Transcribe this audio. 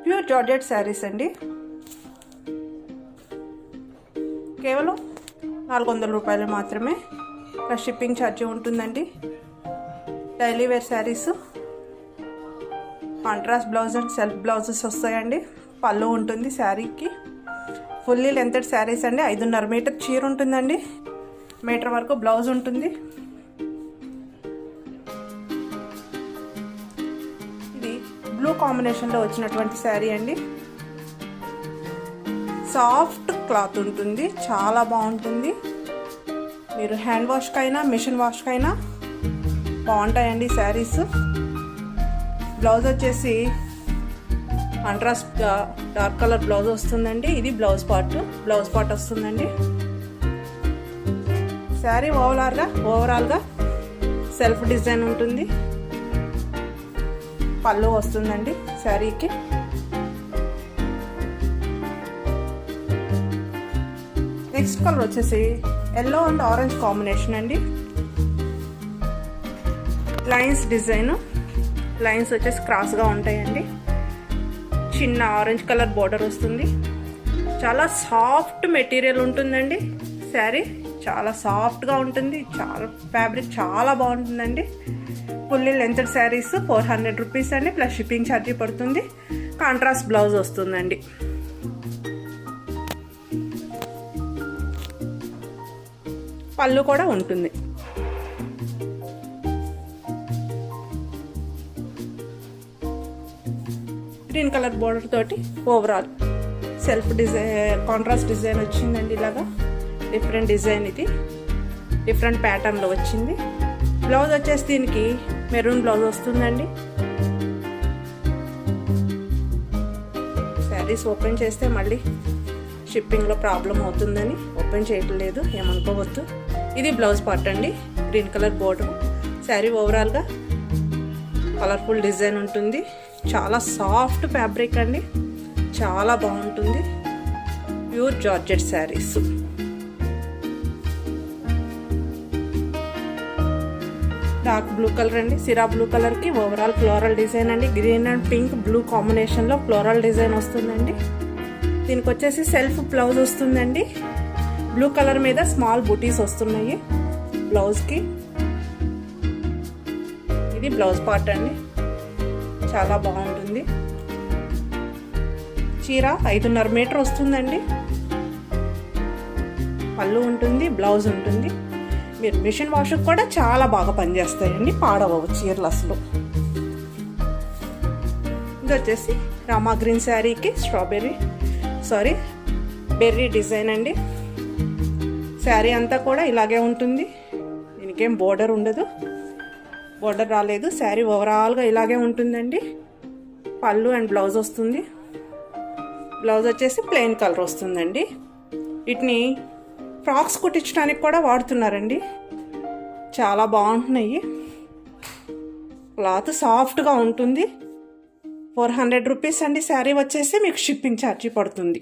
Pure georgette saris అండి. కేవలం 400 రూపాయలు మాత్రమే. ప్లస్ షిప్పింగ్ ఛార్జీ ఉంటుందండి. Daily wear saris, contrast blouse and self blouses వస్తాయండి. పళ్ళు ఉంటుంది శారీకి. ఫుల్లీ లెంతెడ్ శారీస్ అండి. 5.5 మీటర్ చీర ఉంటుందండి. మీటర్ వరకు బ్లౌజ్ ఉంటుంది. ఇది బ్లూ కాంబినేషన్లో వచ్చినటువంటి శారీ అండి. సాఫ్ట్ క్లాత్ ఉంటుంది, చాలా బాగుంటుంది. మీరు హ్యాండ్ వాష్కైనా మిషన్ వాష్కైనా బాగుంటాయండి శారీస్. బ్లౌజ్ వచ్చేసి కాంట్రాస్ట్ డార్క్ కలర్ బ్లౌజ్ వస్తుందండి. ఇది బ్లౌజ్ పార్ట్ వస్తుందండి. శారీ ఓవరాల్గా సెల్ఫ్ డిజైన్ ఉంటుంది. పళ్ళు వస్తుందండి శారీకి. నెక్స్ట్ కలర్ వచ్చేసి ఎల్లో అండ్ ఆరెంజ్ కాంబినేషన్ అండి. లైన్స్ డిజైన్, లైన్స్ వచ్చేసి క్రాస్గా ఉంటాయండి. చిన్న ఆరెంజ్ కలర్ బోర్డర్ వస్తుంది. చాలా సాఫ్ట్ మెటీరియల్ ఉంటుందండి. శారీ చాలా సాఫ్ట్గా ఉంటుంది. చాలా ఫ్యాబ్రిక్ చాలా బాగుంటుందండి. ఫుల్లీ లెంతెడ్ శారీస్ 400 రూపీస్ అండి. ప్లస్ షిప్పింగ్ ఛార్జీ పడుతుంది. కాంట్రాస్ట్ బ్లౌజ్ వస్తుందండి. పళ్ళు కూడా ఉంటుంది. గ్రీన్ కలర్ బోర్డర్ తోటి overall self design, contrast design వచ్చిందండి. ఇలాగా డిఫరెంట్ డిజైన్, ఇది డిఫరెంట్ ప్యాటర్న్లో వచ్చింది. బ్లౌజ్ వచ్చేసి దీనికి మెరూన్ బ్లౌజ్ వస్తుందండి. శారీస్ ఓపెన్ చేస్తే మళ్ళీ షిప్పింగ్లో ప్రాబ్లం అవుతుందని ఓపెన్ చేయట్లేదు, ఏమనుకోవద్దు. ఇది బ్లౌజ్ పార్ట్ అండి. Green colour border. శారీ ఓవరాల్గా కలర్ఫుల్ డిజైన్ ఉంటుంది. చాలా సాఫ్ట్ ఫ్యాబ్రిక్ అండి, చాలా బాగుంటుంది. Pure georgette saris. Dark blue colour అండి. సిరా బ్లూ కలర్కి ఓవరాల్ ఫ్లోరల్ డిజైన్ అండి. గ్రీన్ అండ్ పింక్ బ్లూ కాంబినేషన్లో ఫ్లోరల్ డిజైన్ వస్తుందండి. దీనికి వచ్చేసి సెల్ఫ్ బ్లౌజ్ వస్తుందండి. బ్లూ కలర్ మీద స్మాల్ బూటీస్ వస్తున్నాయి బ్లౌజ్కి. ఇది బ్లౌజ్ పార్ట్ అండి, చాలా బాగుంటుంది. చీర 5.5 మీటర్ వస్తుందండి. పళ్ళు ఉంటుంది, బ్లౌజ్ ఉంటుంది. మీరు మిషన్ వాష్కి కూడా చాలా బాగా పనిచేస్తాయండి, పాడవవు చీరలు అసలు. ఇది వచ్చేసి రామా గ్రీన్ శారీకి బెర్రీ డిజైన్ అండి. శారీ అంతా కూడా ఇలాగే ఉంటుంది. దీనికేం బోర్డర్ ఉండదు, బోర్డర్ రాలేదు. శారీ ఓవరాల్గా ఇలాగే ఉంటుందండి. పళ్ళు అండ్ బ్లౌజ్ వస్తుంది. బ్లౌజ్ వచ్చేసి ప్లెయిన్ కలర్ వస్తుందండి. వీటిని ఫ్రాక్స్ కుట్టించడానికి కూడా వాడుతున్నారండి. చాలా బాగుంటున్నాయి. క్లాత్ సాఫ్ట్గా ఉంటుంది. 400 రూపీస్ అండి. శారీ వచ్చేసి మీకు షిప్పింగ్ ఛార్జీ పడుతుంది.